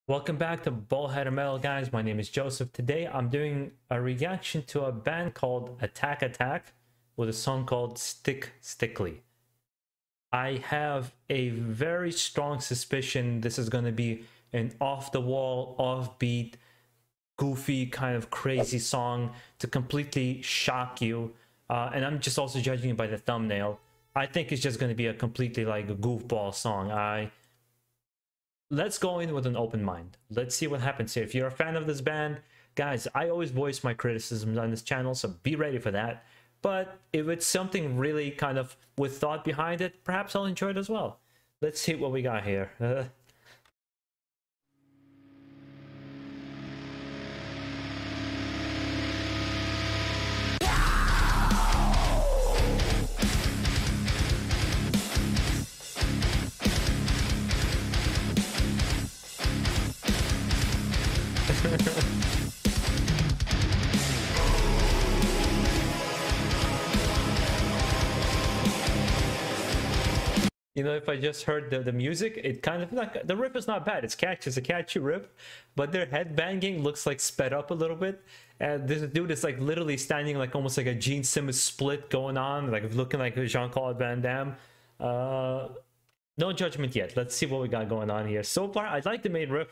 Welcome back to BaldHeaded Metal, guys. My name is Joseph. Today I'm doing a reaction to a band called Attack Attack with a song called Stick Stickly. I have a very strong suspicion this is going to be an off-the-wall, offbeat, goofy, kind of crazy song to completely shock you. And I'm just also judging it by the thumbnail. I think it's just going to be a completely like a goofball song. Let's go in with an open mind. Let's see what happens here. If you're a fan of this band, guys, I always voice my criticisms on this channel, so be ready for that. But if it's something really kind of with thought behind it, perhaps I'll enjoy it as well. Let's see what we got here. You know, if I just heard the music, it kind of like the riff is not bad. It's catchy, it's a catchy riff, but their headbanging looks like sped up a little bit. And this dude is like literally standing like almost like a Gene Simmons split going on, like looking like Jean-Claude Van Damme. No judgment yet. Let's see what we got going on here. So far, I like the main riff.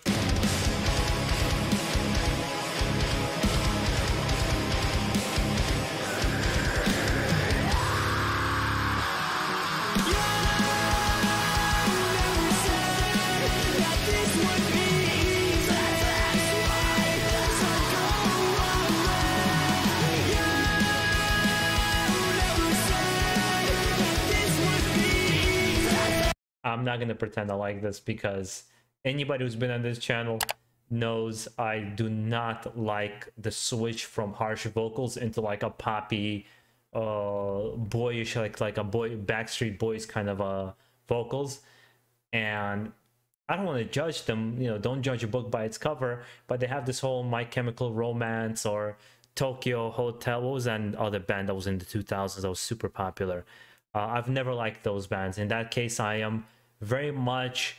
I'm not going to pretend I like this because anybody who's been on this channel knows I do not like the switch from harsh vocals into like a poppy, boyish, like a boy Backstreet Boys kind of vocals. And I don't want to judge them, you know, don't judge a book by its cover, but they have this whole My Chemical Romance or Tokyo Hotel. What was that other band that was in the 2000s that was super popular? I've never liked those bands. In that case, I am very much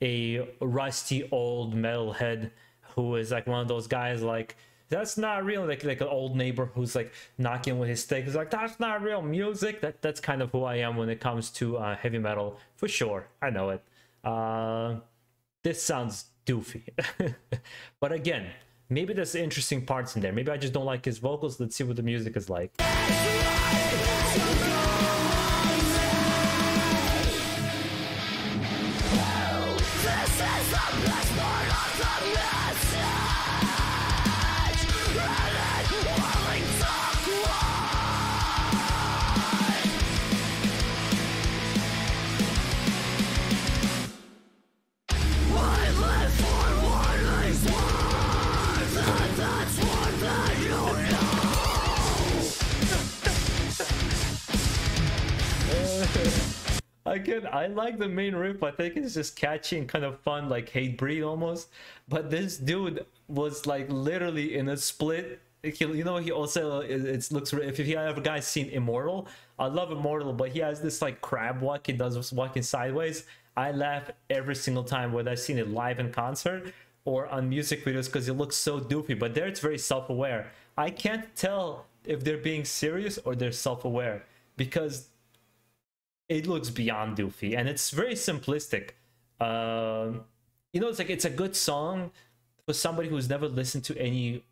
a rusty old metalhead who is like one of those guys like, that's not real, like an old neighbor who's like knocking with his stick. He's like, that's not real music. That's kind of who I am when it comes to heavy metal, for sure. I know it. This sounds doofy. But again, maybe there's interesting parts in there. Maybe I just don't like his vocals. Let's see what the music is like. Again, I like the main riff. I think it's just catchy and kind of fun, like Hatebreed almost. But this dude was like literally in a split. You know, he also it looks. If you have a guy seen Immortal, I love Immortal, but he has this like crab walk. He does walking sideways. I laugh every single time whether I've seen it live in concert or on music videos because it looks so doofy. But there, it's very self-aware. I can't tell if they're being serious or they're self-aware because it looks beyond doofy and it's very simplistic. You know, it's like it's a good song for somebody who's never listened to any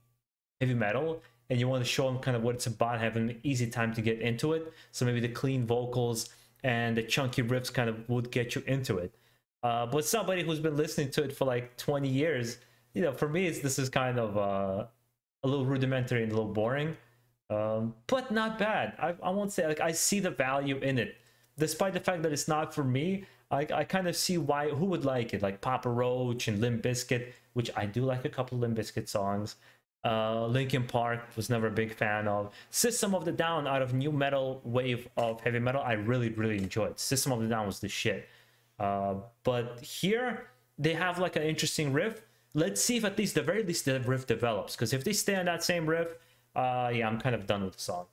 heavy metal and you want to show them kind of what it's about, having an easy time to get into it. So maybe the clean vocals and the chunky riffs kind of would get you into it. But somebody who's been listening to it for like 20 years, you know, for me, this is kind of a little rudimentary and a little boring, but not bad. I won't say, like, I see the value in it. Despite the fact that it's not for me, I kind of see who would like it, like Papa Roach and Limp Bizkit, which I do like a couple Limp Bizkit songs. Linkin Park was never a big fan of. System of the Down, out of new metal wave of heavy metal, I really enjoyed. System of the Down was the shit. But here they have like an interesting riff. Let's see if at least the very least the riff develops, because if they stay on that same riff, yeah, I'm kind of done with the song.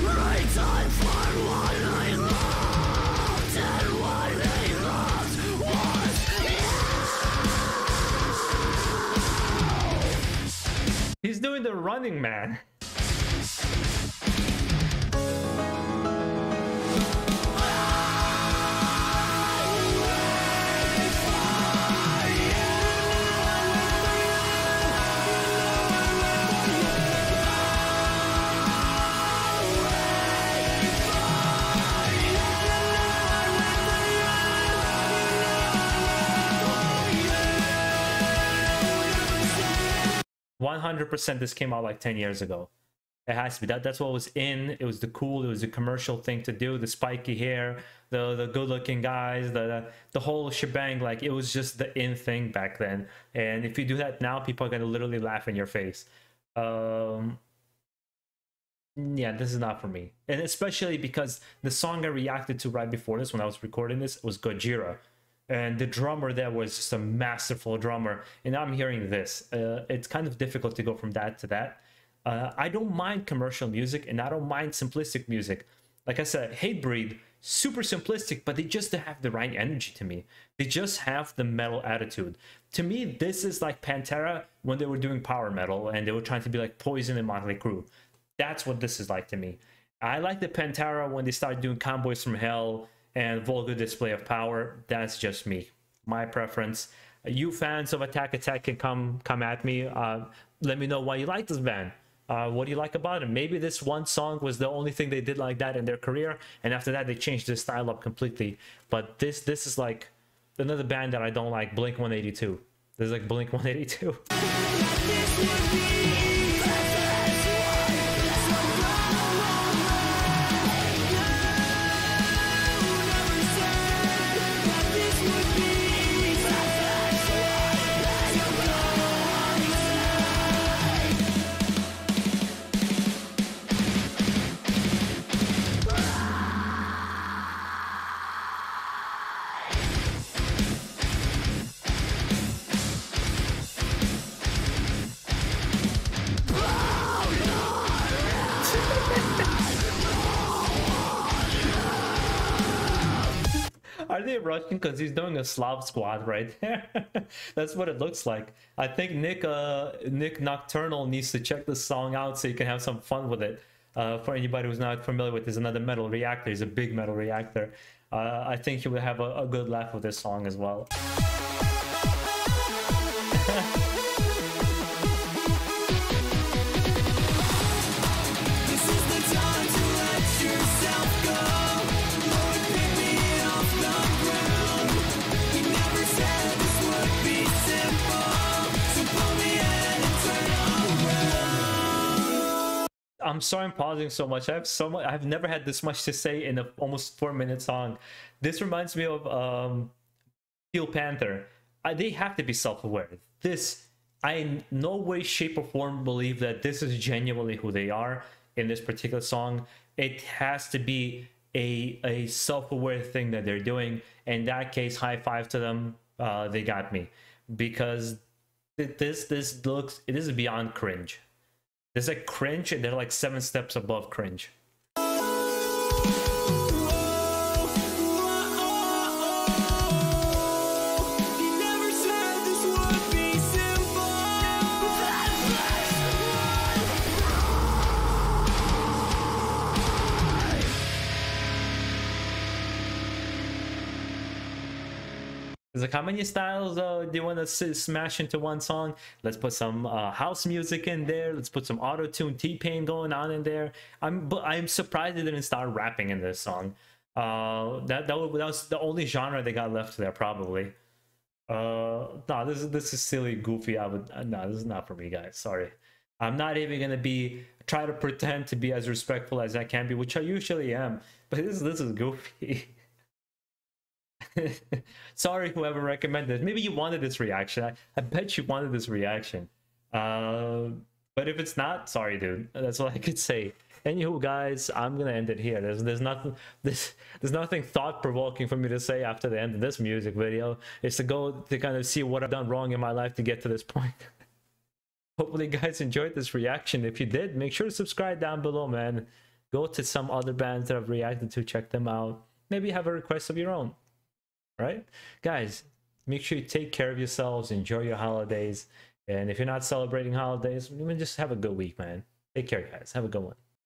Right time for what I loved and what I loved was He's doing the Running Man. %, this came out like 10 years ago. It has to be. That's what was in. It was the cool, it was a commercial thing to do. The spiky hair, the good looking guys, the whole shebang. Like, it was just the in thing back then. And if you do that now, people are gonna literally laugh in your face. Yeah, this is not for me. And especially because the song I reacted to right before this, when I was recording this, was Gojira. And the drummer there was just a masterful drummer. And now I'm hearing this. It's kind of difficult to go from that to that. I don't mind commercial music, and I don't mind simplistic music. Like I said, Hatebreed, super simplistic, but they just have the right energy to me. They just have the metal attitude. To me, this is like Pantera when they were doing power metal, and they were trying to be like Poison and Motley Crue. That's what this is like to me. I like the Pantera when they started doing Cowboys from Hell and Vulgar Display of Power. That's just me, my preference. You fans of Attack Attack can come at me. Let me know why you like this band. What do you like about it? Maybe this one song was the only thing they did like that in their career, and after that they changed their style up completely. But this is like another band that I don't like, Blink 182. This is like Blink 182. Are they Russian? Because he's doing a Slav squad right there. That's what it looks like. I think Nick Nocturnal needs to check this song out so you can have some fun with it. For anybody who's not familiar with, there's another metal reactor. He's a big metal reactor. I think he will have a good laugh with this song as well. I'm sorry I'm pausing so much. I've never had this much to say in a almost 4-minute song. This reminds me of Steel Panther. They have to be self-aware. I in no way, shape, or form believe that this is genuinely who they are in this particular song. It has to be a self-aware thing that they're doing. In that case, high five to them. They got me, because this is beyond cringe. There's like cringe, and they're like 7 steps above cringe. It's like, how many styles do you want to smash into one song? Let's put some house music in there. Let's put some auto-tune T-Pain going on in there. I'm surprised they didn't start rapping in this song. That was the only genre they got left there, probably. No, this is silly, goofy. No, this is not for me, guys. Sorry. I'm not even gonna try to pretend to be as respectful as I can be, which I usually am. But this is goofy. Sorry, whoever recommended it. Maybe you wanted this reaction. I bet you wanted this reaction. But if it's not, sorry, dude. That's all I could say. Anywho, guys, I'm gonna end it here. There's nothing thought-provoking for me to say after the end of this music video. It's to go to kind of see what I've done wrong in my life to get to this point. Hopefully, you guys enjoyed this reaction. If you did, make sure to subscribe down below, man. Go to some other bands that I've reacted to, check them out. Maybe have a request of your own. Right, guys, make sure you take care of yourselves, enjoy your holidays, And if you're not celebrating holidays, just have a good week, man. Take care, guys. Have a good one.